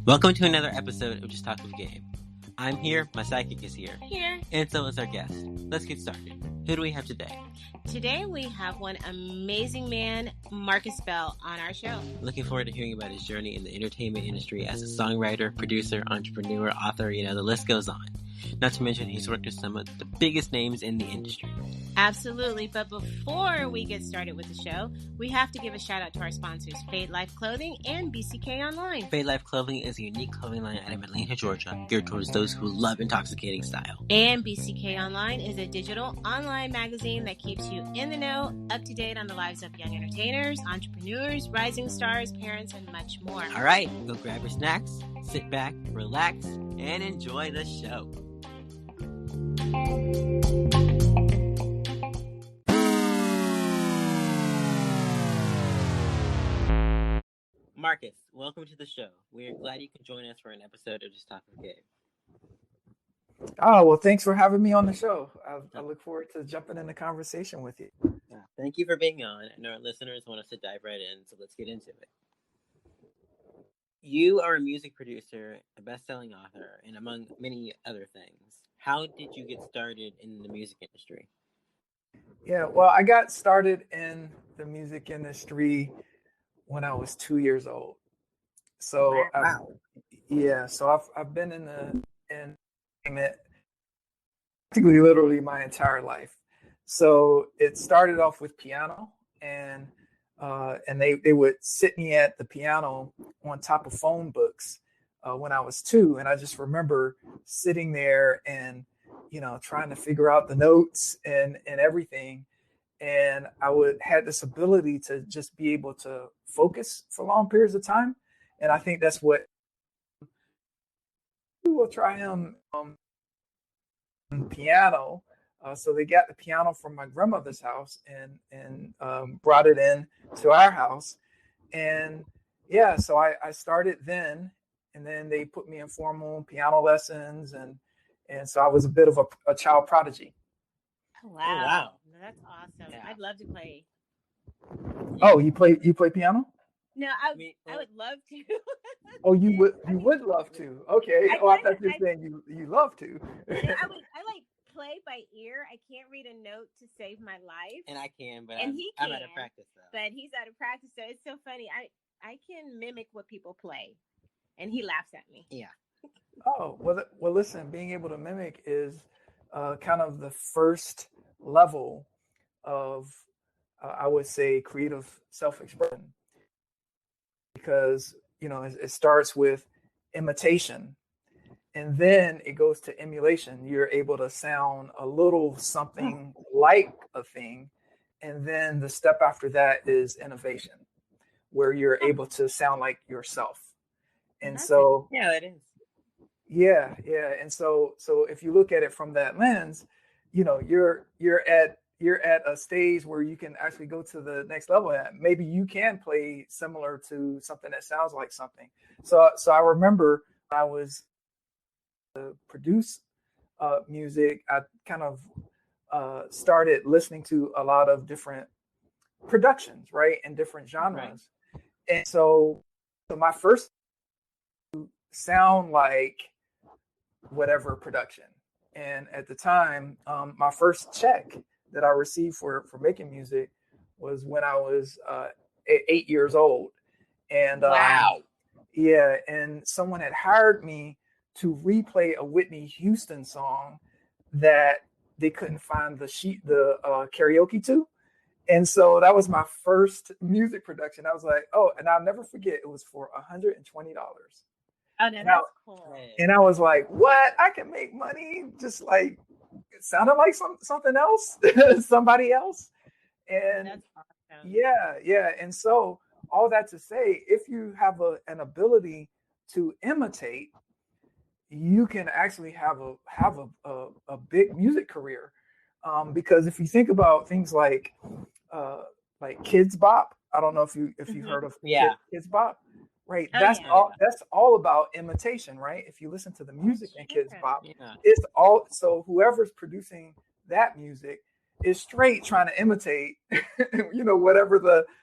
Welcome to another episode of Just Talk with Gabe. I'm here, my sidekick is here, and so is our guest. Let's get started. Who do we have today? Today we have one amazing man, Marcus Bell, on our show. Looking forward to hearing about his journey in the entertainment industry as a songwriter, producer, entrepreneur, author, the list goes on. Not to mention he's worked with some of the biggest names in the industry. Absolutely, but before we get started with the show, we have to give a shout out to our sponsors, Fade Life Clothing and BCK Online. Fade Life Clothing is a unique clothing line out of Atlanta, Georgia, geared towards those who love intoxicating style. And BCK Online is a digital online magazine that keeps you in the know, up to date on the lives of young entertainers, entrepreneurs, rising stars, parents, and much more. All right, go grab your snacks, sit back, relax, and enjoy the show. Marcus, welcome to the show. We're glad you could join us for an episode of Just Talk with Gabe. Oh, well, thanks for having me on the show. I look forward to jumping in the conversation with you. Thank you for being on, and our listeners want us to dive right in, so let's get into it. You are a music producer, a best-selling author, and among many other things. How did you get started in the music industry? Yeah, well, I got started in the music industry when I was 2 years old. So wow. I've been in entertainment practically literally my entire life. So it started off with piano, and they would sit me at the piano on top of phone books when I was 2, and I just remember sitting there and trying to figure out the notes and everything. And I had this ability to just be able to focus for long periods of time. And I think that's what we will try him piano. So they got the piano from my grandmother's house and brought it in to our house. And yeah, so I started then, and then they put me in formal piano lessons. And so I was a bit of a child prodigy. Oh, wow. That's awesome. Yeah. I'd love to play. Oh, you play piano? No, I would love to. Oh, you would love to. Okay. I thought you were saying you love to. I play by ear. I can't read a note to save my life. And I can, but I'm out of practice though. But he's out of practice, so it's so funny. I can mimic what people play, and he laughs at me. Yeah. Oh, well, listen, being able to mimic is kind of the first level of, I would say, creative self-expression, because, it starts with imitation, and then it goes to emulation. You're able to sound a little something like a thing, and then the step after that is innovation, where you're able to sound like yourself. And so, yeah, it is. Yeah. And so if you look at it from that lens, you're at a stage where you can actually go to the next level. Maybe you can play similar to something that sounds like something. So I remember when I was produce music, I kind of started listening to a lot of different productions, right, in different genres. Right. And so my first sound like whatever production. And at the time, my first check that I received for making music was when I was 8 years old. And wow. Yeah, and someone had hired me to replay a Whitney Houston song that they couldn't find the karaoke to. And so that was my first music production. I was like, oh, and I'll never forget, it was for $120. Oh, no, that's cool. And I was like, what? I can make money just like it sounded like something else, somebody else. And that's awesome. Yeah. And so all that to say, if you have an ability to imitate, you can actually have a big music career. Because if you think about things like Kids Bop, I don't know if you've heard of Kids Bop. Right. That's all about imitation, right? If you listen to the music in Kids Bop, it's all, so whoever's producing that music is straight trying to imitate, whatever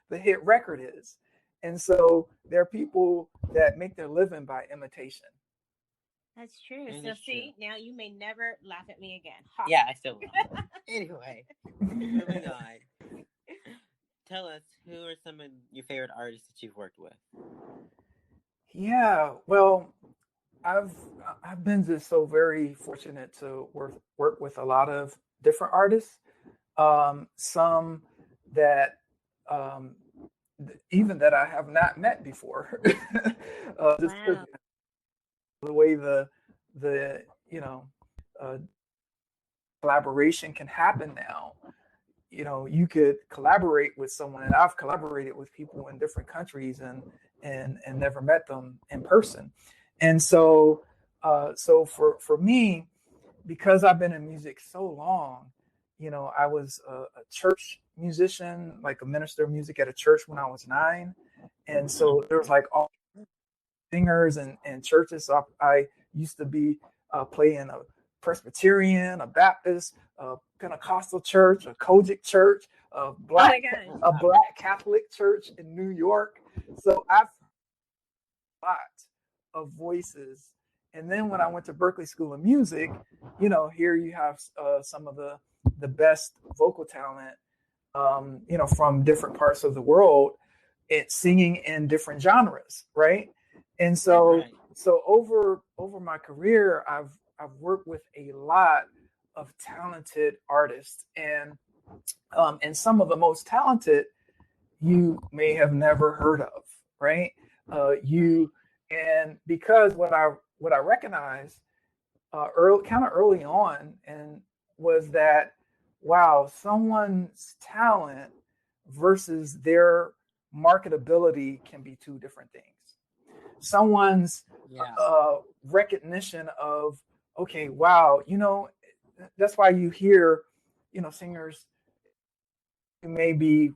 the hit record is. And so there are people that make their living by imitation. That's true. So see, now you may never laugh at me again. Ha. Yeah, I still will. Anyway, moving on. Tell us, who are some of your favorite artists that you've worked with? Yeah, well, I've been just so very fortunate to work with a lot of different artists. Some that even that I have not met before. Just wow. The way the collaboration can happen now. You could collaborate with someone, and I've collaborated with people in different countries and never met them in person. And so for me, because I've been in music so long, I was a church musician, like a minister of music at a church when I was 9. And so there was like all singers and churches. So I used to be playing a Presbyterian, a Baptist, a Pentecostal church, a Kojic church, a black Catholic church in New York. So I've heard a lot of voices. And then when I went to Berklee School of Music, here you have some of the best vocal talent, from different parts of the world, it's singing in different genres, right? And so over my career, I've worked with a lot of talented artists, and some of the most talented you may have never heard of, right? And because what I recognized early on and was that, wow, someone's talent versus their marketability can be two different things. Someone's recognition of, okay, wow, that's why you hear, singers, you may be,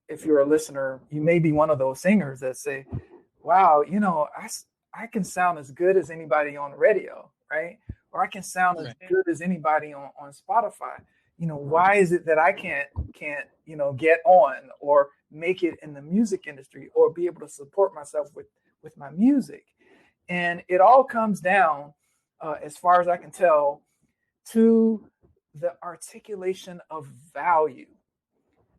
if you're a listener, you may be one of those singers that say, wow, I can sound as good as anybody on the radio, right? Or I can sound as good as anybody on Spotify. Why is it that I can't get on or make it in the music industry or be able to support myself with my music? And it all comes down, as far as I can tell, to the articulation of value,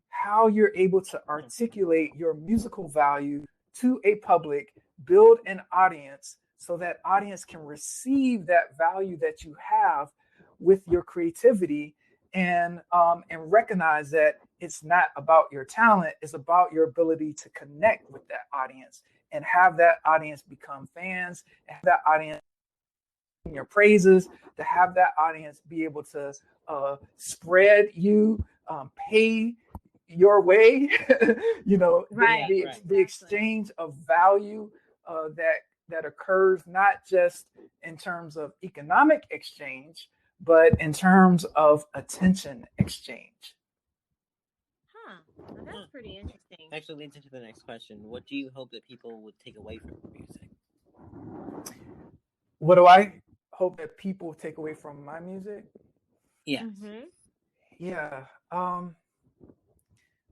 how you're able to articulate your musical value to a public, build an audience so that audience can receive that value that you have with your creativity, and recognize that it's not about your talent, it's about your ability to connect with that audience and have that audience become fans, and have that audience sing your praises, to have that audience be able to spread you, pay your way, the exchange of value that occurs not just in terms of economic exchange, but in terms of attention exchange. Well, that's pretty interesting. Actually leads into the next question. What do you hope that people would take away from music? What do I hope that people take away from my music? Yeah. Mm-hmm. Yeah.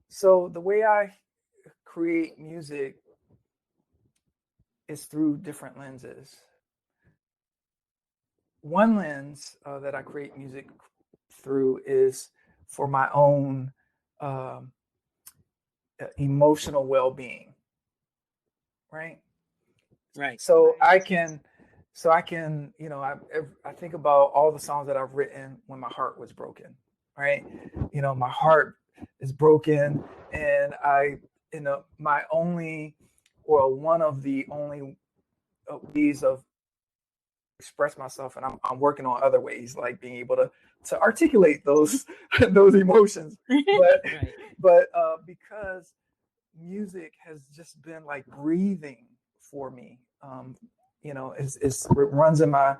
So the way I create music is through different lenses. One lens that I create music through is for my own emotional well-being, right? Right. So I can, I think about all the songs that I've written when my heart was broken, right? My heart is broken, and my only, or one of the only ways of express myself, and I'm working on other ways, like being able to articulate those emotions, but because music has just been like breathing for me, it runs in my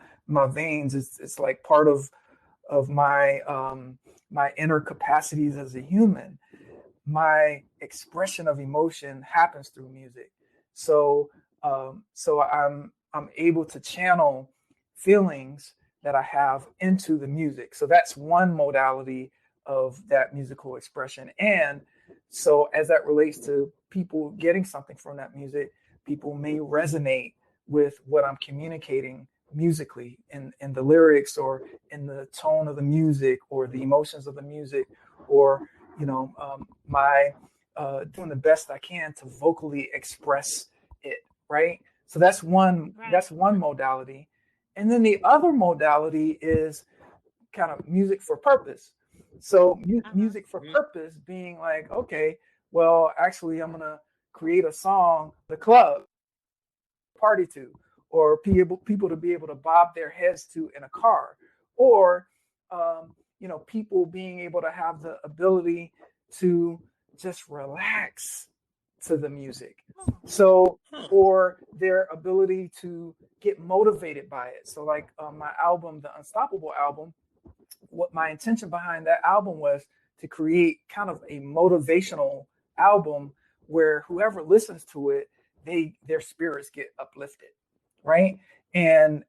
veins. It's like part of my my inner capacities as a human. My expression of emotion happens through music, so I'm able to channel feelings that I have into the music. So that's one modality of that musical expression. And so as that relates to people getting something from that music, people may resonate with what I'm communicating musically in the lyrics or in the tone of the music or the emotions of the music, or my doing the best I can to vocally express it, right? So that's one modality. And then the other modality is kind of music for purpose. So music for purpose being like, okay, well, actually I'm gonna create a song the club party to, or people to be able to bob their heads to in a car, or people being able to have the ability to just relax to the music. So, or their ability to get motivated by it. So like my album, the Unstoppable album, what my intention behind that album was to create kind of a motivational album where whoever listens to it, their spirits get uplifted, right? And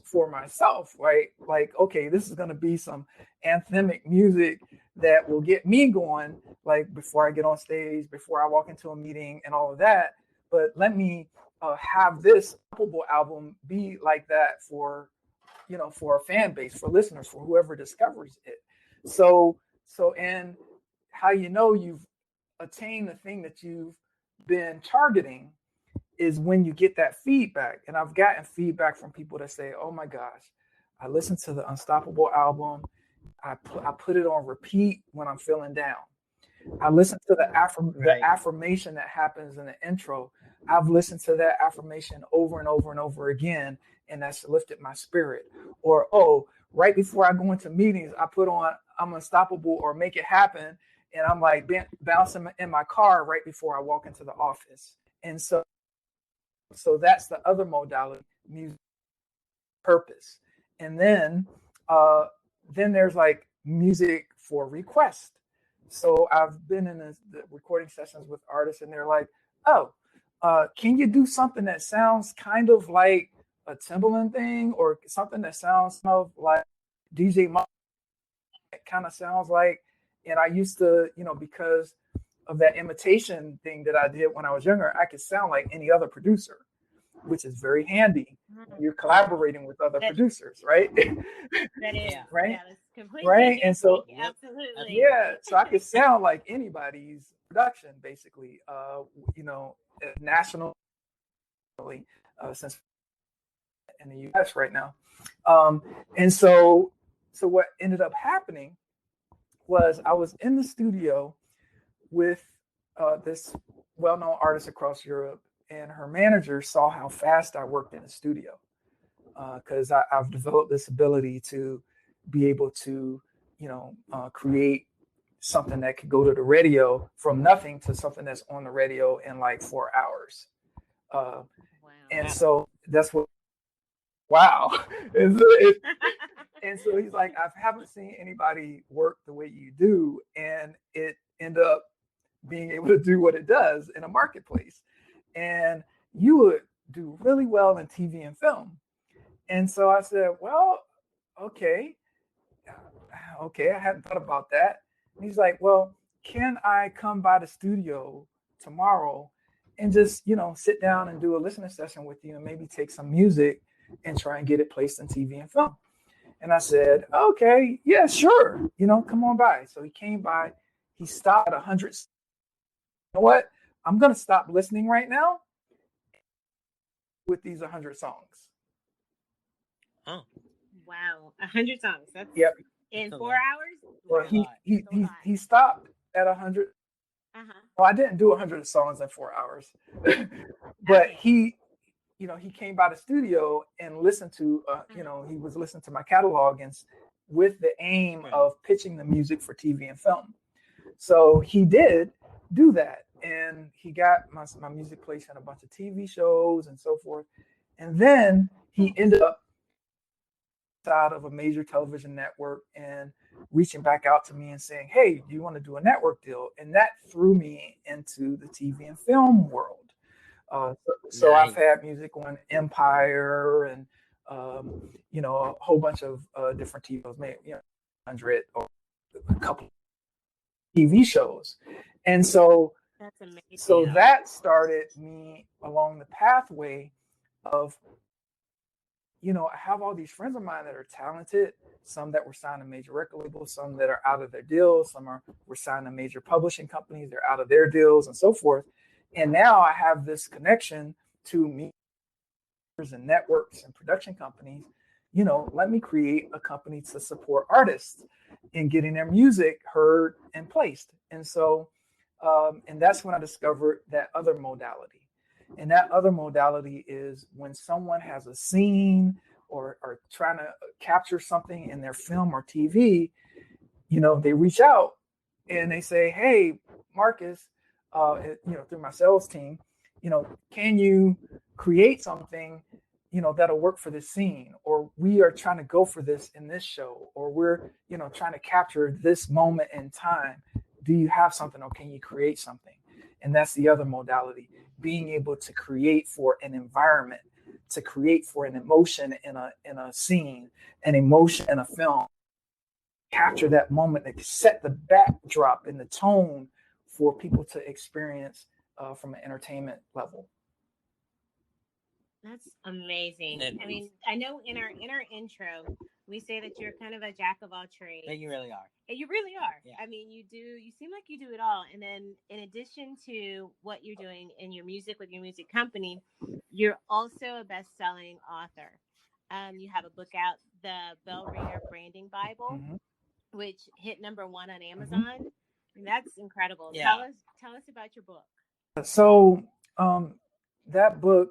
for myself, right? Like, okay, this is going to be some anthemic music that will get me going, like before I get on stage, before I walk into a meeting and all of that. But let me have this album be like that for a fan base, for listeners, for whoever discovers it. So and how you've attained the thing that you've been targeting is when you get that feedback. And I've gotten feedback from people that say, oh my gosh, I listened to the Unstoppable album. I put it on repeat when I'm feeling down. I listened to the affirmation that happens in the intro. I've listened to that affirmation over and over and over again, and that's lifted my spirit. Or, right before I go into meetings, I put on I'm Unstoppable or Make It Happen, and I'm like bouncing in my car right before I walk into the office. And so that's the other modality, music purpose. And then there's like music for request. So I've been in the recording sessions with artists, and they're like, can you do something that sounds kind of like a Timbaland thing, or something that sounds kind of like DJ Mike, kind of sounds like. And I used to, because of that imitation thing that I did when I was younger, I could sound like any other producer, which is very handy when you're collaborating with other producers, right? That is right. Yeah, that's completely right. And so, absolutely, so I could sound like anybody's production, basically. Nationally, since in the U.S. right now, and so what ended up happening was I was in the studio with this well-known artist across Europe, and her manager saw how fast I worked in the studio, because I've developed this ability to be able to, create something that could go to the radio from nothing to something that's on the radio in like 4 hours. Wow. And so that's what, wow. And so he's like, I haven't seen anybody work the way you do. And it ended up being able to do what it does in a marketplace. And you would do really well in TV and film. And so I said, well, okay, I hadn't thought about that. And he's like, well, can I come by the studio tomorrow and just, sit down and do a listening session with you and maybe take some music and try and get it placed in TV and film? And I said, okay, yeah, sure. Come on by. So he came by, he stopped at 100. You know what? I'm going to stop listening right now with these 100 songs. Oh, wow. 100 songs. That's in 4 hours? Well, he stopped at 100. Well, I didn't do 100 songs in 4 hours, but he came by the studio and listened to, he was listening to my catalog and with the aim of pitching the music for TV and film. So he did do that. And he got my music placed in a bunch of TV shows and so forth. And then he ended up out of a major television network and reaching back out to me and saying, hey, do you want to do a network deal? And that threw me into the TV and film world. So I've had music on Empire and, a whole bunch of different TV shows. 100 or a couple TV shows. And so That's amazing. so that started me along the pathway of, I have all these friends of mine that are talented, some that were signed to major record labels, some that are out of their deals, were signed to major publishing companies, they're out of their deals and so forth. And now I have this connection to me and networks and production companies. Let me create a company to support artists in getting their music heard and placed. And so, and that's when I discovered that other modality. And that other modality is when someone has a scene or trying to capture something in their film or TV, they reach out and they say, hey, Marcus, through my sales team, can you create something, that'll work for this scene, or we are trying to go for this in this show, or we're, trying to capture this moment in time. Do you have something, or can you create something? And that's the other modality, being able to create for an environment, to create for an emotion in a scene, an emotion in a film, capture that moment, to set the backdrop and the tone for people to experience from an entertainment level. That's amazing. I mean, I know in our intro, we say that you're kind of a jack of all trades. And you really are. And you really are. Yeah. I mean, you seem like you do it all. And then in addition to what you're doing in your music with your music company, you're also a best-selling author. You have a book out, the Belle Rayner Branding Bible, which hit #1 on Amazon. And that's incredible. Yeah. Tell us about your book. So that book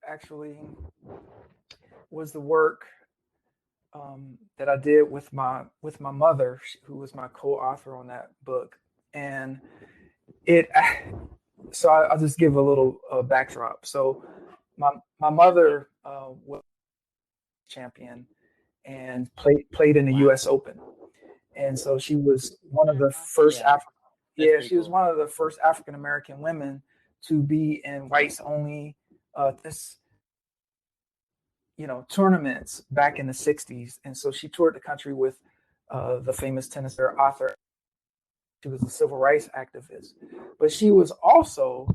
actually was the work that I did with my mother, who was my co-author on that book. And so I'll just give a little backdrop. So my mother was champion and played in the U.S. Open, and so she was one of the first she was one of the first African American women to be in whites only tournaments back in the 60s. And so she toured the country with the famous tennis player Arthur. She was a civil rights activist, but she was also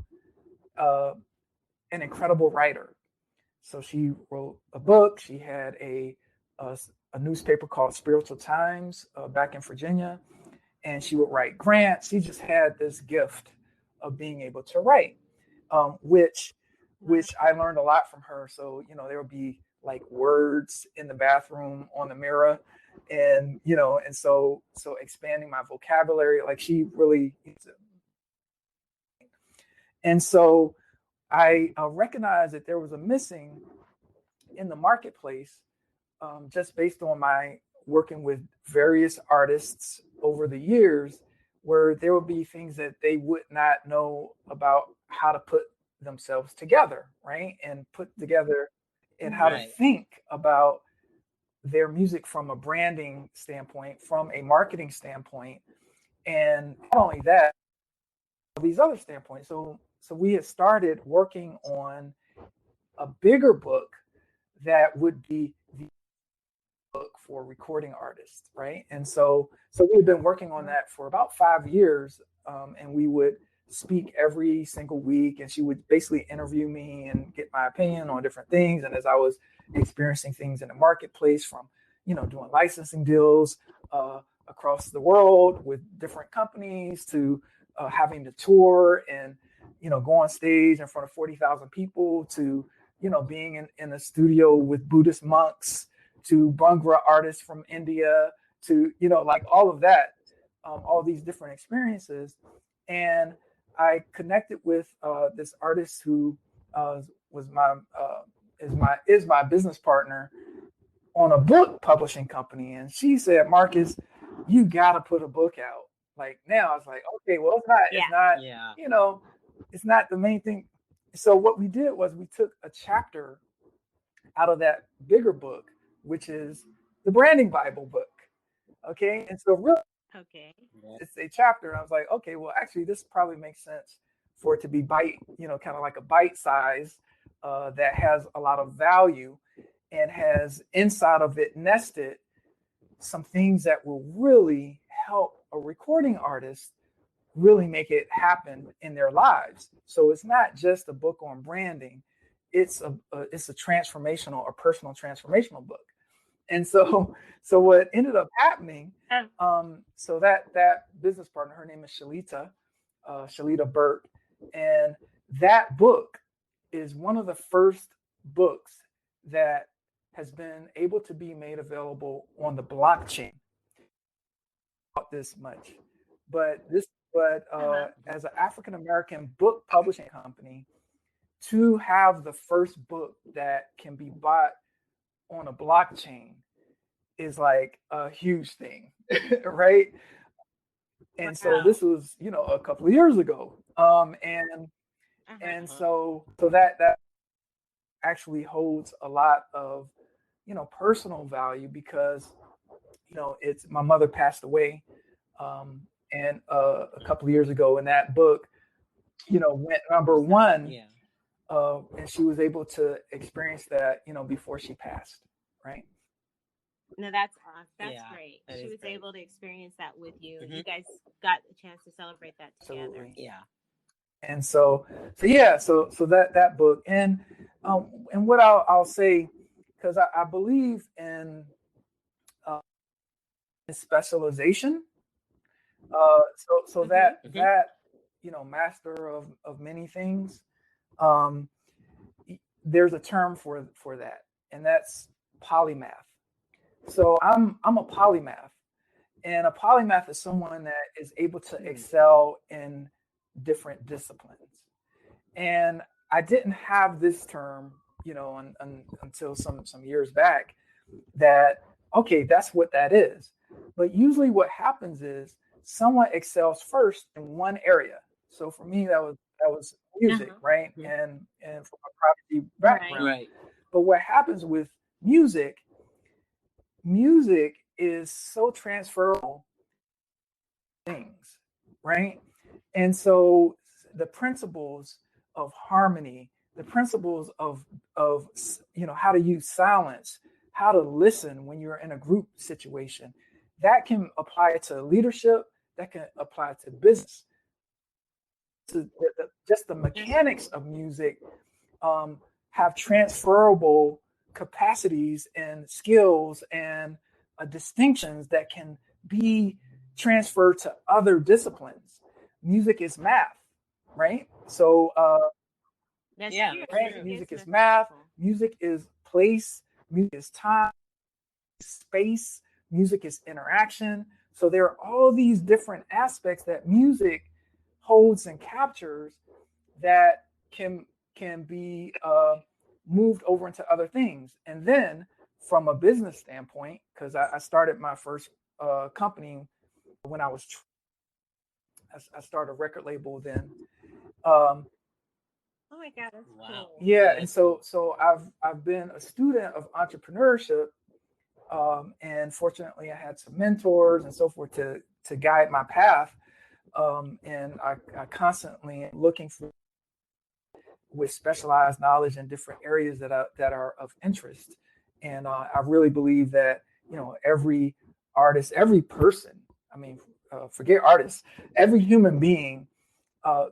an incredible writer. So she wrote a book. She had a newspaper called Spiritual Times back in Virginia, and she would write grants. She just had this gift of being able to write, which I learned a lot from her. So, there would be like words in the bathroom on the mirror, and so expanding my vocabulary, like she really. And so I recognized that there was a missing in the marketplace, just based on my working with various artists over the years, where there would be things that they would not know about how to put themselves together, right? And put together and how to think about their music from a branding standpoint, from a marketing standpoint, and not only that, these other standpoints. So we had started working on a bigger book that would be the book for recording artists, right? And so we had been working on that for about 5 years, and we would speak every single week, and she would basically interview me and get my opinion on different things. And as I was experiencing things in the marketplace, from doing licensing deals across the world with different companies, to having to tour and go on stage in front of 40,000 people, to being in a studio with Buddhist monks, to Bhangra artists from India, to like all of that, all these different experiences. And I connected with this artist who is my business partner on a book publishing company, and she said, "Marcus, you got to put a book out like now." I was like, "Okay, well, it's not the main thing." So what we did was we took a chapter out of that bigger book, which is the Branding Bible book. Okay, and so really. Okay. It's a chapter. I was like, okay, well, actually, this probably makes sense for it to be kind of like a bite size that has a lot of value and has inside of it nested some things that will really help a recording artist really make it happen in their lives. So it's not just a book on branding; it's a transformational, a personal transformational book. And so what ended up happening, so that business partner, her name is Shalita Burke, and that book is one of the first books that has been able to be made available on the blockchain. About this much, but as an African American book publishing company, to have the first book that can be bought on a blockchain is like a huge thing, right? And so this was, a couple of years ago, and so that actually holds a lot of personal value because it's my mother passed away, and a couple of years ago, and that book went number one. Yeah. And she was able to experience that before she passed, right? No, that's awesome. That's Yeah, great. that She is was great. able to experience that with you. Mhm. You guys got a chance to celebrate that together. Absolutely. Yeah. And so that book, and what I'll say, because I believe in specialization. So Mhm. that master of many things. Um, there's a term for that, and that's polymath. So I'm a polymath, and a polymath is someone that is able to excel in different disciplines. And I didn't have this term, until some years back. That okay, that's what that is. But usually, what happens is someone excels first in one area. So for me, that was music, right? Mhm. And from a prodigy background. Right. But what happens with music is so transferable things, right? And so the principles of harmony, the principles of how to use silence, how to listen when you're in a group situation, that can apply to leadership, that can apply to business, to just the mechanics of music, have transferable capacities and skills and distinctions that can be transferred to other disciplines. Music is math, right? So, That's Yeah, true. that's right, true. music It's is math, mathematical. music is place, music is time, space, music is interaction. So there are all these different aspects that music holds and captures that can be moved over into other things. And then from a business standpoint, because I started my first company when I started a record label then. Oh my God, that's Wow. cool. Yeah, and that's so cool. I've been a student of entrepreneurship, and fortunately I had some mentors and so forth to guide my path. And I constantly am looking for with specialized knowledge in different areas that are of interest. And I really believe that every artist, every person, I mean, forget artists, every human being uh,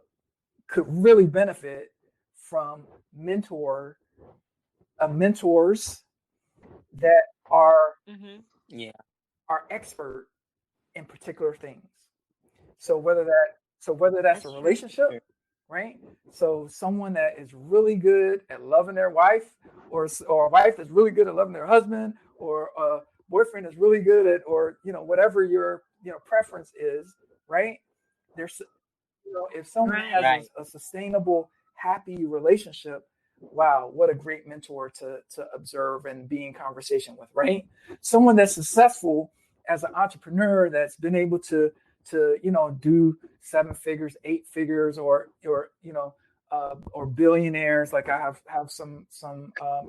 could really benefit from mentors that are Mm-hmm. Yeah. expert in particular things. So whether that's a That's true. relationship, Sure. right? So someone that is really good at loving their wife, or a wife that's really good at loving their husband, or a boyfriend is really good at, or whatever your preference is, right? There's if someone has Right. Right. a sustainable, happy relationship, wow, what a great mentor to observe and be in conversation with, right? Someone that's successful as an entrepreneur that's been able to do 7 figures, 8 figures, or billionaires. Like I have some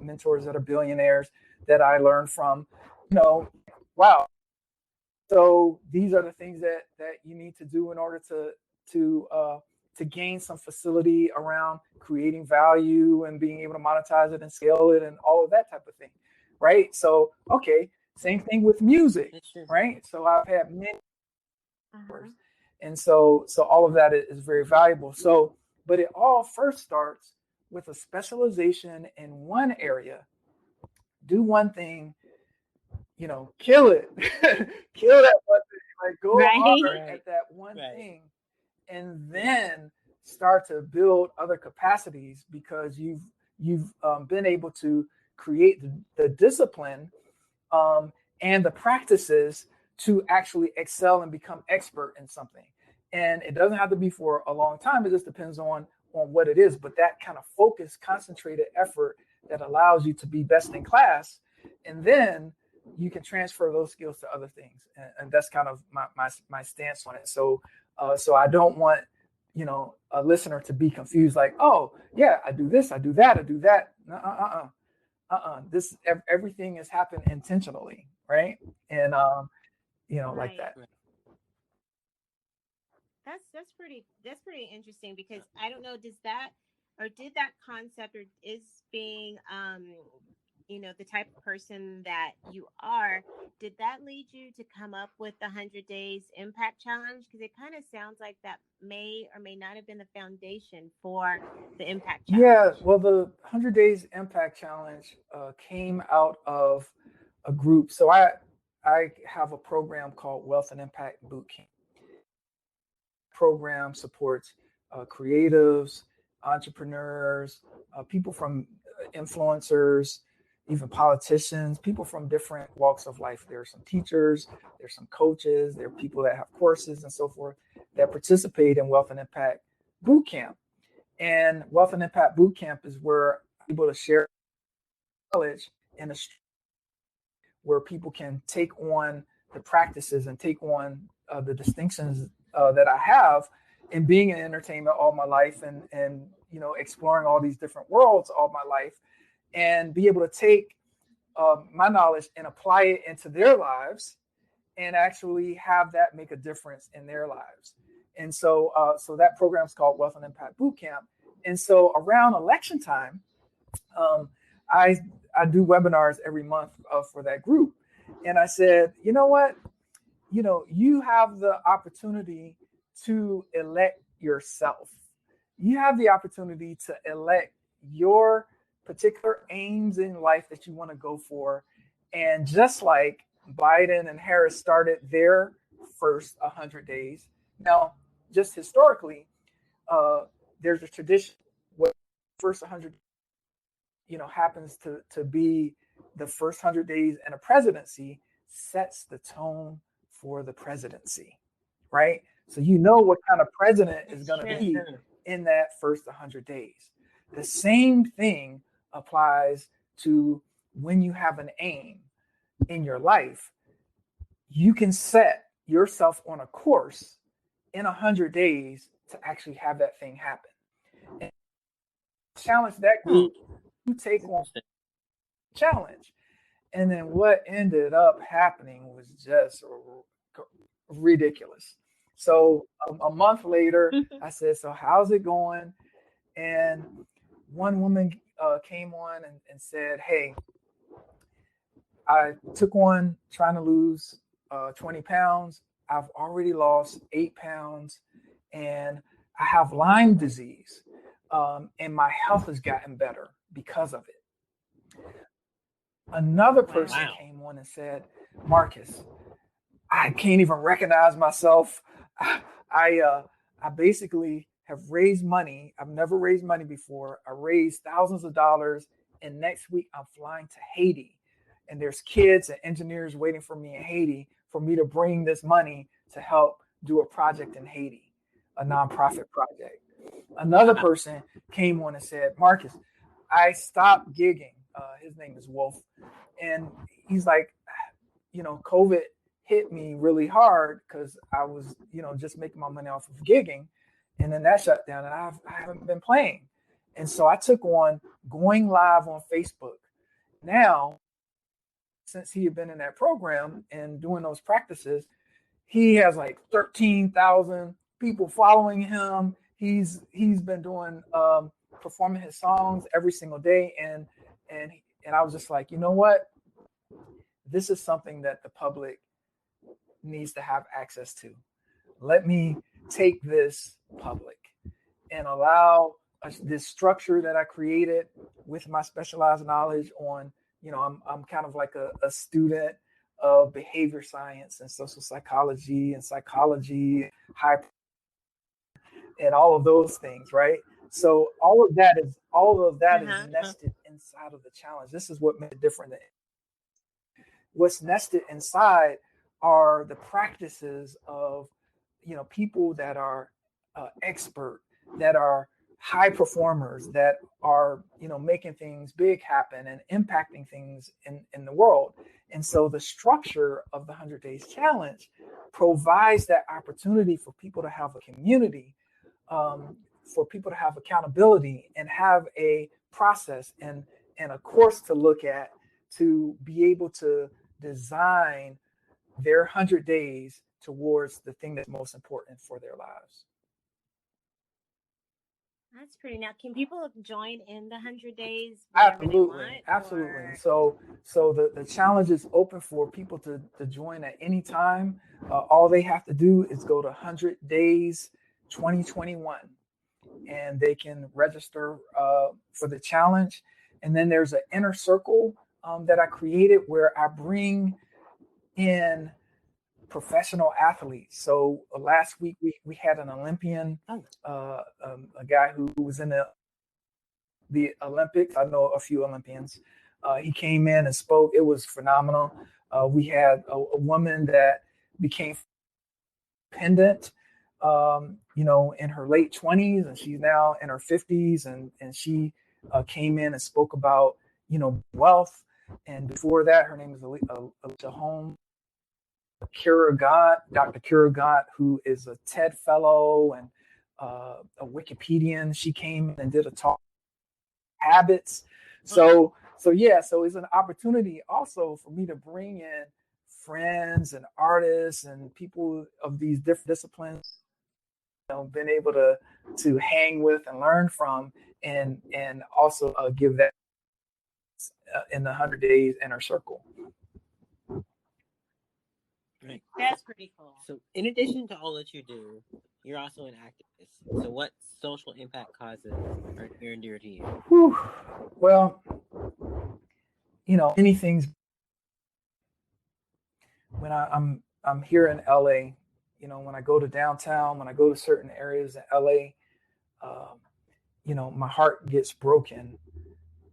mentors that are billionaires that I learned from. Wow. So these are the things that you need to do in order to uh, to gain some facility around creating value and being able to monetize it and scale it and all of that type of thing, right? So okay, Same thing with music, That's true. right? So I've had many, Uh-huh. and so all of that is very valuable. So, but it all first starts with a specialization in one area. Do one thing, kill it, kill that one thing, like go Right. hard Right. at that one Right. thing, and then start to build other capacities because you've been able to create the discipline um, and the practices to actually excel and become expert in something. And it doesn't have to be for a long time. It just depends on what it is. But that kind of focused, concentrated effort that allows you to be best in class, and then you can transfer those skills to other things. And that's kind of my stance on it. So I don't want a listener to be confused, like, oh yeah, I do this, I do that, I do that. This everything has happened intentionally, right? And like Right. that. That's pretty interesting because I don't know, does that or did that concept or is being the type of person that you are, did that lead you to come up with the 100 days impact challenge? Because it kind of sounds like that may or may not have been the foundation for the impact Yeah, challenge. well, the 100 Days Impact Challenge came out of a group. So I have a program called Wealth and Impact Bootcamp. Program supports creatives, entrepreneurs, people from influencers, even politicians, people from different walks of life. There are some teachers, there's some coaches, there are people that have courses and so forth that participate in Wealth and Impact Bootcamp. And Wealth and Impact Bootcamp is where I'm able to share knowledge in a where people can take on the practices and take on the distinctions that I have in being in entertainment all my life and exploring all these different worlds all my life and be able to take my knowledge and apply it into their lives and actually have that make a difference in their lives. And so that program is called Wealth and Impact Bootcamp. And so around election time, um, I I do webinars every month for that group, and I said, you know what, you have the opportunity to elect yourself. You have the opportunity to elect your particular aims in life that you want to go for, and just like Biden and Harris started their first 100 days. Now, just historically, uh, there's a tradition. What first 100 happens to be the first 100 days in a presidency sets the tone for the presidency, right? So what kind of president is That's going to true. be in that first 100 days. The same thing applies to when you have an aim in your life. You can set yourself on a course in 100 days to actually have that thing happen. And challenge that group, you take on challenge. And then what ended up happening was just ridiculous. So a month later, I said, so how's it going? And one woman came on and said, hey, I took on trying to lose 20 pounds. I've already lost 8 pounds and I have Lyme disease. And my health has gotten better because of it. Another person Wow. came on and said, Marcus, I can't even recognize myself. I basically have raised money. I've never raised money before. I raised thousands of dollars, and next week I'm flying to Haiti, and there's kids and engineers waiting for me in Haiti for me to bring this money to help do a project in Haiti, a nonprofit project. Another person came on and said, Marcus, I stopped gigging. His name is Wolf, and he's like, COVID hit me really hard because I was, just making my money off of gigging, and then that shut down, and I haven't been playing, and so I took on going live on Facebook. Now, since he had been in that program and doing those practices, he has like 13,000 people following him. He's been doing performing his songs every single day, and I was just like, you know what? this is something that the public needs to have access to. Let me take this public and allow this structure that I created with my specialized knowledge on, I'm kind of like a student of behavior science and social psychology and psychology, and all of those things, right? So all of that is nested inside of the challenge. This is what makes it different. What's nested inside are the practices of, people that are expert, that are high performers, that are, making things big happen and impacting things in the world. And so the structure of the 100 Days Challenge provides that opportunity for people to have a community, for people to have accountability and have a process and a course to look at to be able to design their 100 days towards the thing that's most important for their lives. That's pretty. Now, can people join in the 100 days? Absolutely. So the challenge is open for people to join at any time. All they have to do is go to 100 Days 2021, and they can register for the challenge. And then there's an inner circle that I created where I bring in professional athletes. So last week we had an Olympian, a guy who was in the Olympics. I know a few Olympians. He came in and spoke. It was phenomenal. We had a woman that became independent, in her late 20s, and she's now in her 50s, and she came in and spoke about, wealth. And before that, her name is Alicia Holmes. Dr. Kira Gott, who is a TED Fellow and a Wikipedian. She came and did a talk habits. So it's an opportunity also for me to bring in friends and artists and people of these different disciplines, been able to hang with and learn from, and also give that in the 100 Days Inner Circle. Right. That's pretty cool. So in addition to all that you do, you're also an activist. So what social impact causes are near and dear to you? Whew. Well, many things. When I'm here in LA, when I go to downtown, when I go to certain areas in LA, my heart gets broken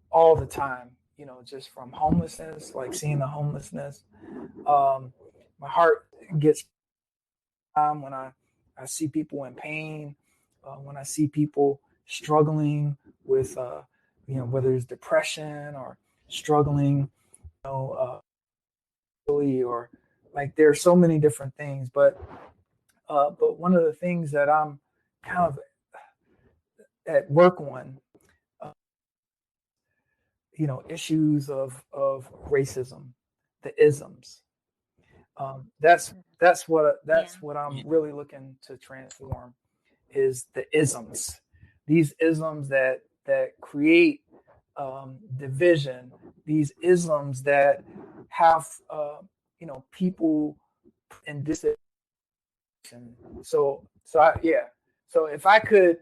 all the time, just from homelessness, like seeing the homelessness. My heart gets when I see people in pain, when I see people struggling with, whether it's depression or struggling, or like there are so many different things. But one of the things that I'm kind of at work on, issues of racism, the isms. That's what I'm really looking to transform, is the isms. These isms that create division. These isms that have people in disadvantage. So if I could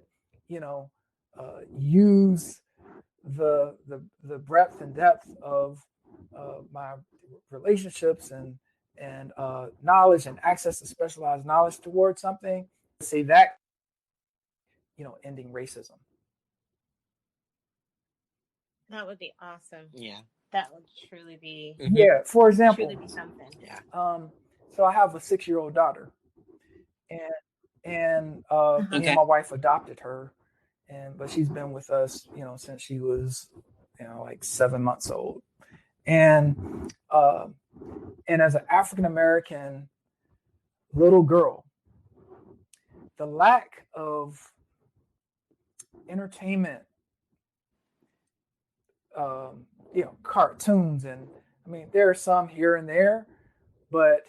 use the breadth and depth of my relationships and knowledge and access to specialized knowledge towards something, say that, ending racism. That would be awesome. Yeah. That would truly be. Mm-hmm. Yeah. For example. Truly be something. Yeah. So I have a 6-year-old daughter, and me and my wife adopted her, but she's been with us, since she was, like 7 months old, and as an African American little girl, the lack of entertainment, cartoons, and I mean, there are some here and there, but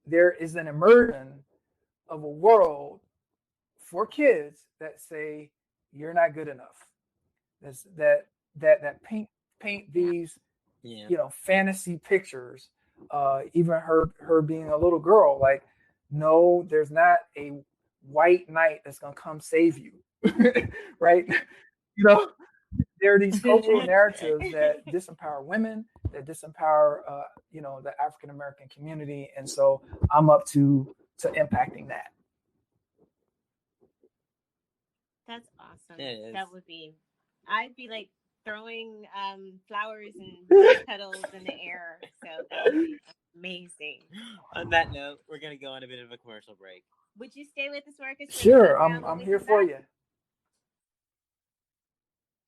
there is an immersion of a world for kids that say you're not good enough. That paint these, fantasy pictures even her being a little girl, like, no, there's not a white knight that's gonna come save you, right? You know, there are these cultural narratives that disempower women, that disempower, the African American community, and so I'm up to impacting that. That's awesome. It is. That would be. I'd be like throwing flowers and rose petals in the air. So that would be amazing. On that note, we're gonna go on a bit of a commercial break. Would you stay with us, Marcus? Sure, I'm here for you.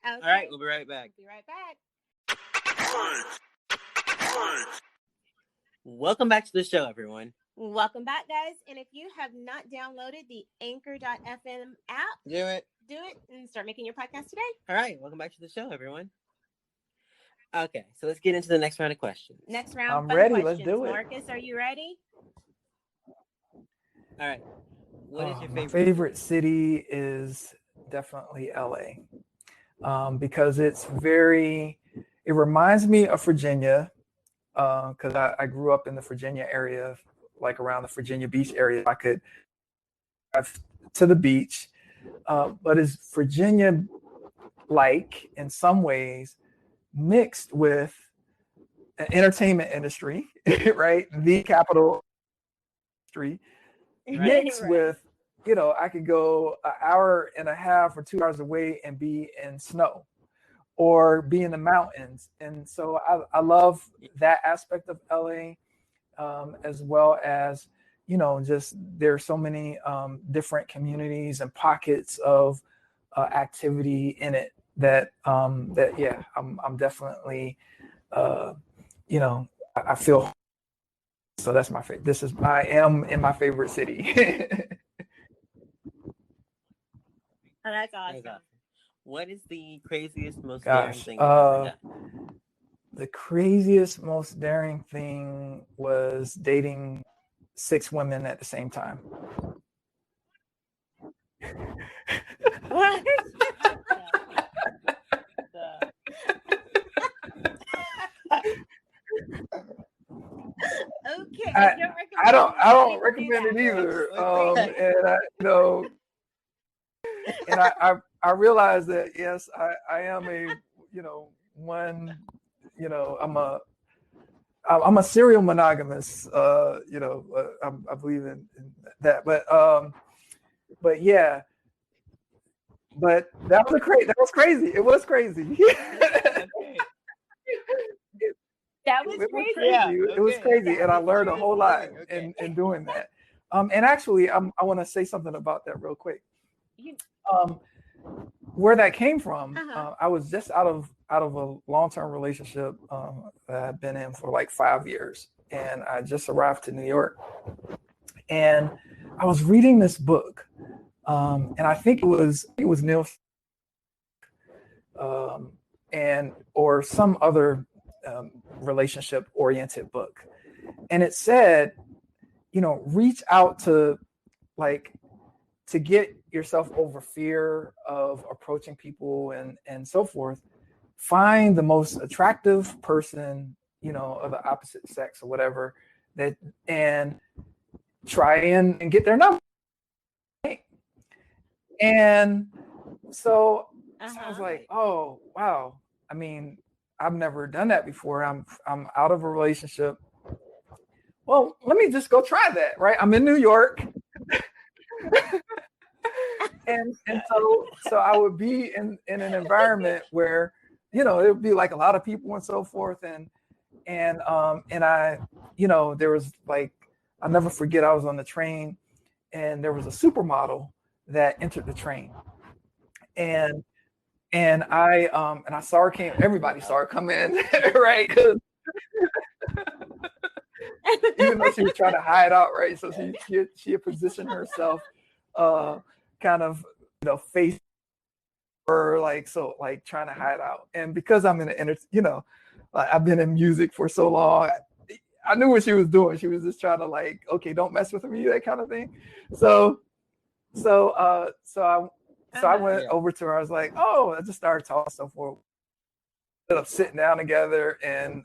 Okay. All right, we'll be right back. We'll be right back. Welcome back to the show, everyone. Welcome back, guys. And if you have not downloaded the Anchor.fm app, Do it. do it and start making your podcast today. All right, welcome back to the show, everyone. Okay, so let's get into the next round of questions. Next round. I'm fun ready. Questions. Let's do it. Marcus, are you ready? All right. What is your My favorite? favorite city is definitely LA, because it reminds me of Virginia, because I grew up in the Virginia area, like around the Virginia Beach area. I could drive to the beach, but it's Virginia like in some ways, mixed with an entertainment industry, right? The capital industry, mixed with, I could go an hour and a half or 2 hours away and be in snow or be in the mountains. And so I love that aspect of LA, as well as, just there's so many different communities and pockets of activity in it that I'm definitely, I feel. So that's my favorite. I am in my favorite city. Oh, that's awesome. What is the craziest, most daring Gosh, thing you've ever done? the craziest, most daring thing was dating 6 women at the same time. What? Okay, I don't recommend it either. And I realize that, yes, I am I'm a serial monogamous. I believe in that, but yeah, but that was crazy. It was crazy. That was crazy. Yeah, It was crazy, and I learned a whole lot in doing that. And actually, I want to say something about that real quick. Where that came from, I was just out of a long-term relationship that I've been in for like 5 years, and I just arrived to New York, and I was reading this book, and I think it was Neil, or some other relationship-oriented book, and it said, reach out to get yourself over fear of approaching people and so forth. Find the most attractive person, of the opposite sex or whatever, and try and get their number. And so I was like, oh wow. I mean, I've never done that before. I'm out of a relationship. Well, let me just go try that, right? I'm in New York. and so I would be in an environment where, it would be like a lot of people and so forth. And I, there was like, I'll never forget, I was on the train and there was a supermodel that entered the train. And I saw her everybody saw her come in, right? Even though she was trying to hide out, right? So she had positioned herself kind of, face her, like trying to hide out. And because I'm I've been in music for so long, I knew what she was doing. She was just trying to okay, don't mess with me, that kind of thing. So I went over to her. I was like, oh, I just started talking so forth. Ended up sitting down together, and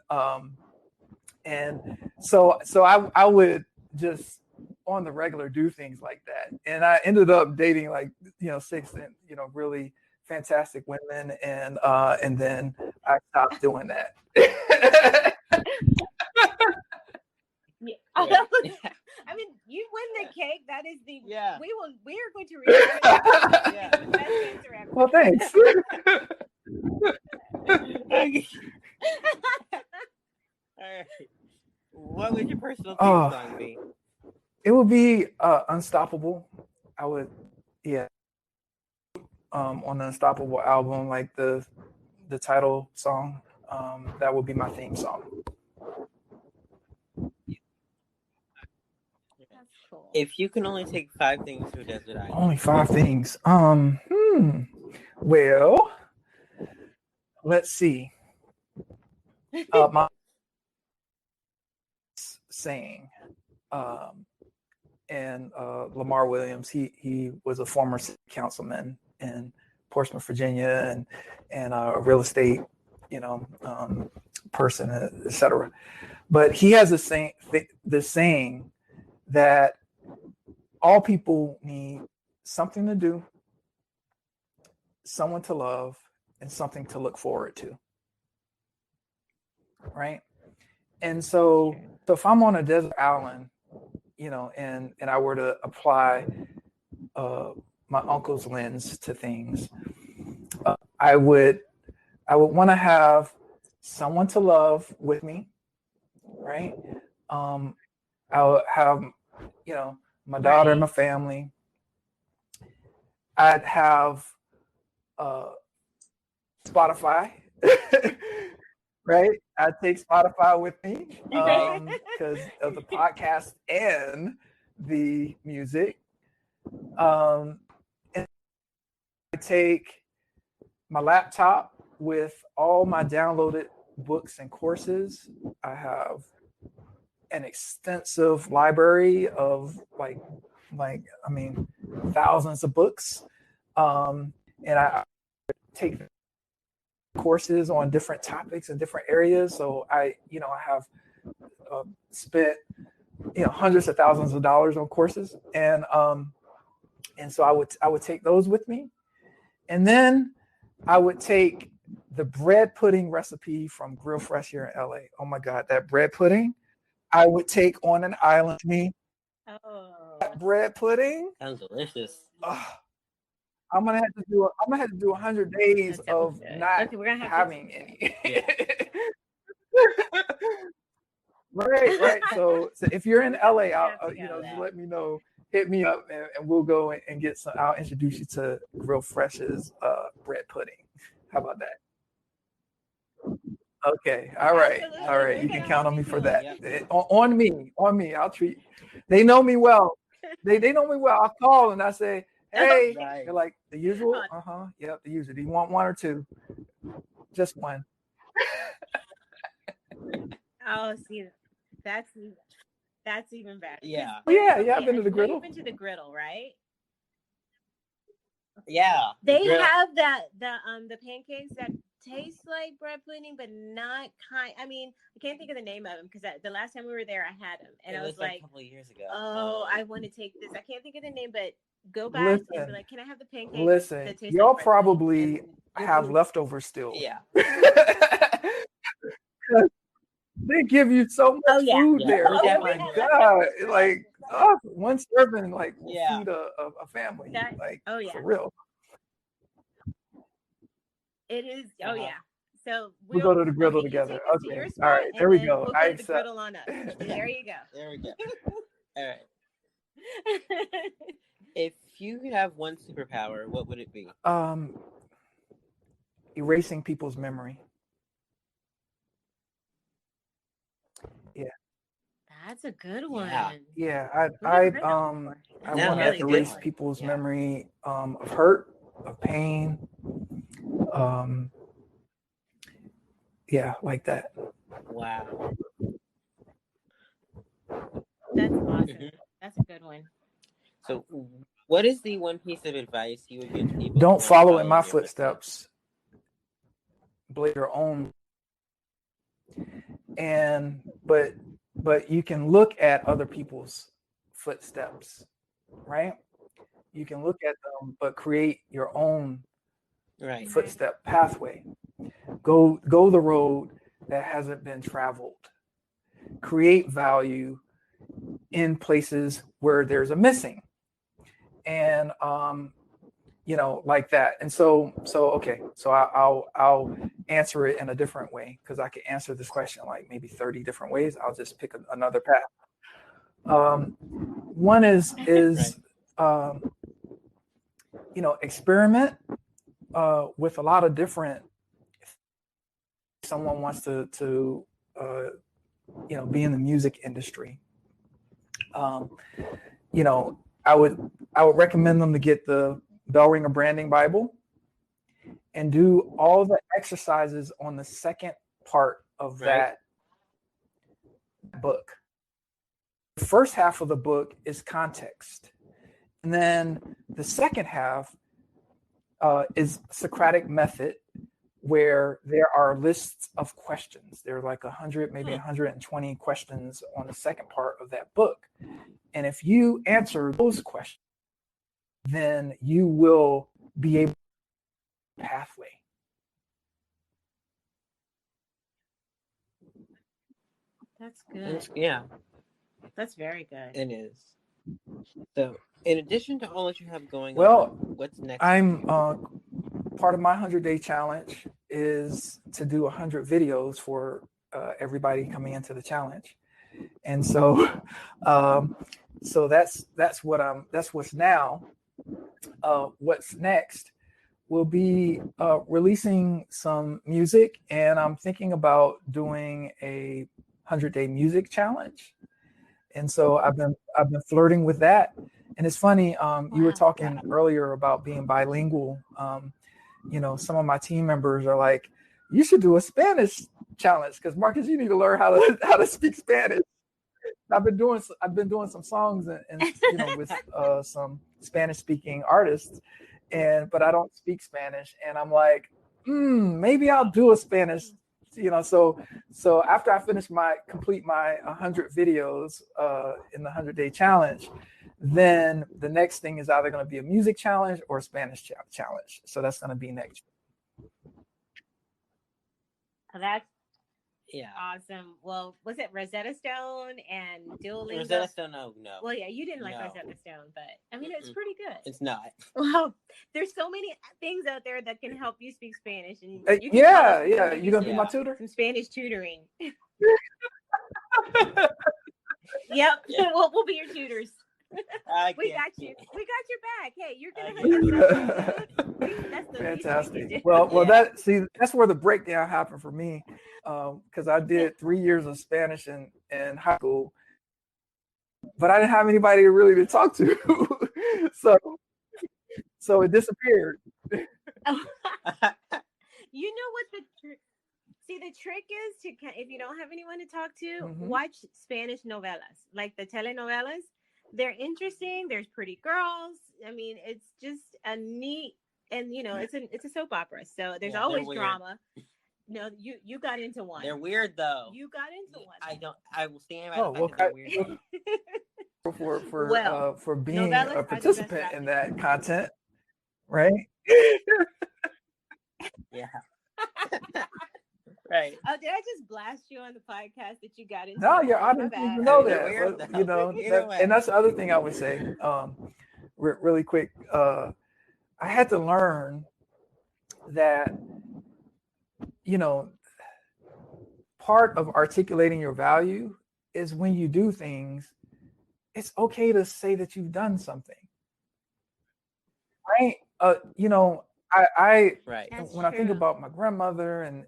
And so I would just on the regular do things like that. And I ended up dating like, 6 and, really fantastic women. And then I stopped doing that. Yeah. Yeah. I mean, you win the cake. That is the Yeah. We are going to read Yeah. the best answer ever. Well, thanks. Okay. All right. What would your personal theme Oh. song be? It would be Unstoppable. I would, yeah. On the Unstoppable album, like the title song, that would be my theme song. That's cool. If you can only take 5 things to a desert island. Only 5 things. Well, let's see. My saying, and Lamar Williams, he was a former city councilman in Portsmouth, Virginia, and a real estate, person, etc. But he has the saying that all people need something to do, someone to love, and something to look forward to. Right? And so if I'm on a desert island, and I were to apply my uncle's lens to things, I would want to have someone to love with me, right? I would have, my daughter and my family. I'd have Spotify, right? I'd take Spotify with me because of the podcast and the music. And I take my laptop with all my downloaded books and courses. I have an extensive library of thousands of books. And I take courses on different topics and different areas. So I have spent, hundreds of thousands of dollars on courses. And so I would take those with me. And then I would take the bread pudding recipe from Grill Fresh here in LA. Oh my God, that bread pudding I would take on an island with me. Oh. That bread pudding. Sounds delicious. I'm gonna have to do 100 days of not having any. Yeah. Right. So if you're in LA, just let me know. Hit me up and we'll go and get some. I'll introduce you to Grill Fresh's bread pudding. How about that? Okay. All right. You can count on me for that. Yeah. On me. I'll treat. They know me well. They know me well. I'll call and I say, hey. Right. They're like, the usual. Yep, the usual. Do you want 1 or 2? Just 1. Oh, see, that's even better. Yeah. Yeah. I've been to the griddle. You've been to the griddle, right? Yeah. They have the pancakes that taste like bread pudding, but not kind. I mean, I can't think of the name of them because the last time we were there, I had them, and I was like, a couple of years ago. Oh, I want to take this. I can't think of the name, but go back and be like, can I have the pancakes? Listen, y'all like probably have leftovers still. Yeah. They give you so much food there. Oh my God. Like, one serving, will feed a family. For real. It is. Oh, yeah. So we'll go to the griddle together. Okay. All right. There we go. We'll go to the griddle on us. There you go. There we go. All right. If you could have one superpower, what would it be? Erasing people's memory. Yeah. That's a good one. Yeah. I want to erase people's memory of hurt, of pain. Like that. Wow. That's awesome. Mm-hmm. That's a good one. So, what is the one piece of advice you would give to people? Don't follow in my footsteps. Build your own. and but you can look at other people's footsteps, right? You can look at them, but create your own Right. footstep pathway. Go the road that hasn't been traveled. Create value in places where there's a missing, and like that. And so okay, so I'll answer it in a different way, because I could answer this question like maybe 30 different ways. I'll just pick another path. One is Right. experiment with a lot of different. Someone wants to be in the music industry. I would recommend them to get the Bell Ringer Branding Bible and do all the exercises on the second part of that book. The first half of the book is context, and then the second half is Socratic method, where there are lists of questions. There are like 100, maybe 120 questions on the second part of that book. And if you answer those questions, then you will be able to pathway. That's good. Yeah. That's very good. It is. So, in addition to all that you have going on, what's next? I'm part of my 100-day challenge is to do 100 videos for everybody coming into the challenge, and so that's what's now. What's next will be releasing some music, and I'm thinking about doing a 100-day music challenge. And so I've been flirting with that. And it's funny, you were talking earlier about being bilingual. Some of my team members are like, you should do a Spanish challenge, because Marcus, you need to learn how to speak Spanish. I've been doing some songs and with some Spanish speaking artists, but I don't speak Spanish, and I'm like, maybe I'll do a Spanish. So after I complete my 100 videos in the 100-day challenge, then the next thing is either going to be a music challenge or a Spanish challenge. So that's going to be next. That's awesome. Well, was it Rosetta Stone and Duolingo? Rosetta Stone, no. Well, yeah, you didn't like Rosetta Stone, but I mean, it's pretty good. It's not. Well, there's so many things out there that can help you speak Spanish, and you can you're gonna be my tutor. Some Spanish tutoring. Yep, we'll be your tutors. We got you. We got your back. Hey, you're gonna. That's the fantastic. Well, that's where the breakdown happened for me, because I did 3 years of Spanish in high school, but I didn't have anybody to talk to, so it disappeared. You know what the trick is if you don't have anyone to talk to, watch Spanish novelas, like the telenovelas. They're interesting. There's pretty girls. I mean, it's just a neat, and it's a soap opera. So there's always drama. No, you got into one. They're weird though. You got into one. I will stand by the fact that they're weird. For being a participant in that content, right? Yeah. Right. Oh, did I just blast you on the podcast that you got into? No, your audience didn't know that. But, and that's the other thing I would say, really quick. I had to learn that, part of articulating your value is when you do things, it's okay to say that you've done something, right? When I think about my grandmother and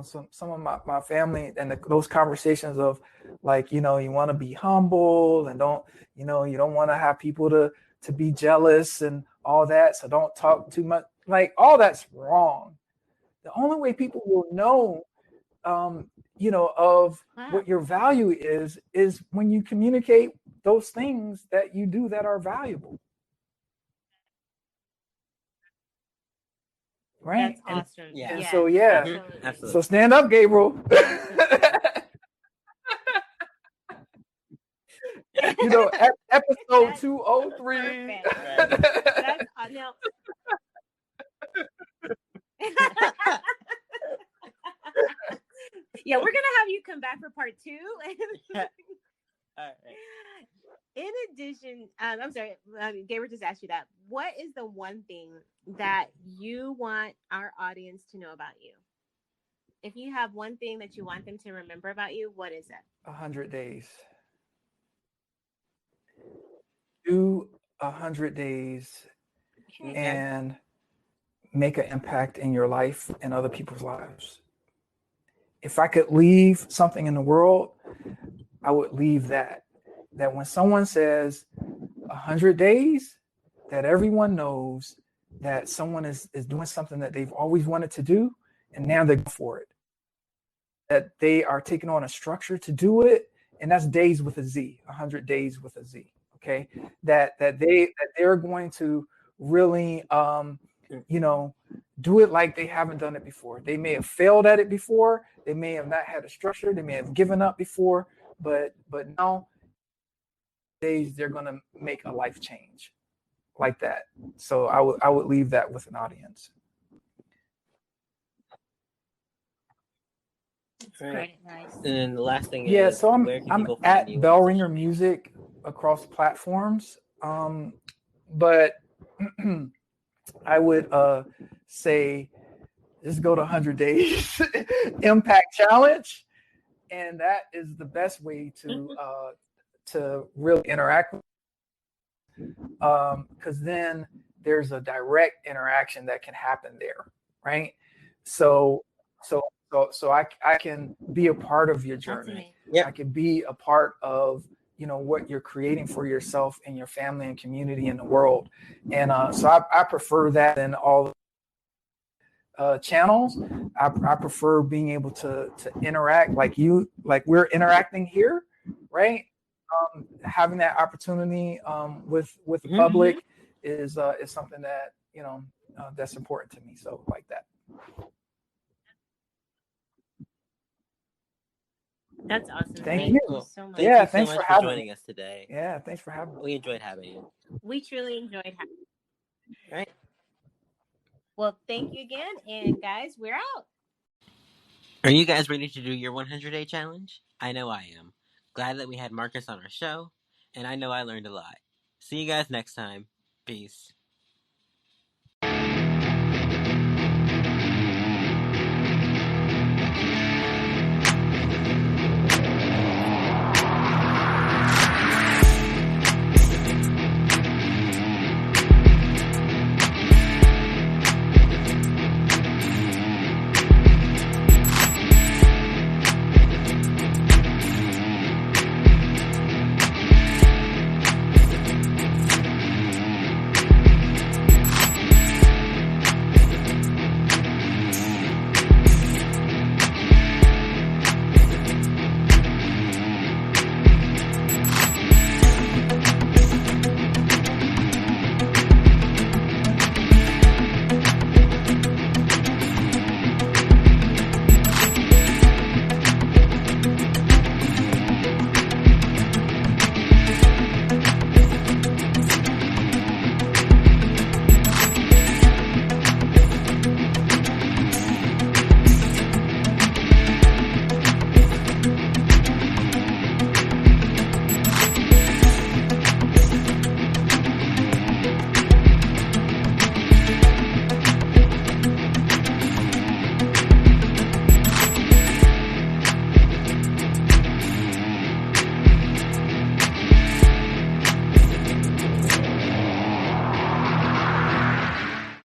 some of my family and those conversations of like, you want to be humble and you don't want to have people to be jealous and all that. So don't talk too much, like all that's wrong. The only way people will know, of what your value is when you communicate those things that you do that are valuable. Right. That's awesome. And so, absolutely. So stand up, Gabriel. Episode That's 203. perfect. That's no. Yeah, we're gonna have you come back for part 2. All right. In addition, I'm sorry, Gabriel just asked you that. What is the one thing that you want our audience to know about you? If you have one thing that you want them to remember about you, what is it? 100 days. Do 100 days and make an impact in your life and other people's lives. If I could leave something in the world, I would leave that. That when someone says 100 days, that everyone knows that someone is doing something that they've always wanted to do, and now they're going for it. That they are taking on a structure to do it, and that's days with a Z, 100 days with a Z. Okay, that they're going to really do it like they haven't done it before. They may have failed at it before. They may have not had a structure. They may have given up before, but now days they're going to make a life change like that. So I would leave that with an audience. Right. Nice. And then the last thing is, so I'm at Bellringer Music across platforms. But I would say just go to 100 Days Impact Challenge, and that is the best way to really interact with, because then there's a direct interaction that can happen there, right? So I can be a part of your journey. Yep. I can be a part of what you're creating for yourself and your family and community in the world. And so I prefer that than all channels. I prefer being able to interact like we're interacting here, right? Having that opportunity with the public is something that that's important to me. So like that. That's awesome. Thank you so much. Thanks so much much for joining us today. Yeah, thanks for having me. We enjoyed having you. We truly enjoyed having you. Right. Well, thank you again, and guys, we're out. Are you guys ready to do your 100-day challenge? I know I am. Glad that we had Marcus on our show, and I know I learned a lot. See you guys next time. Peace.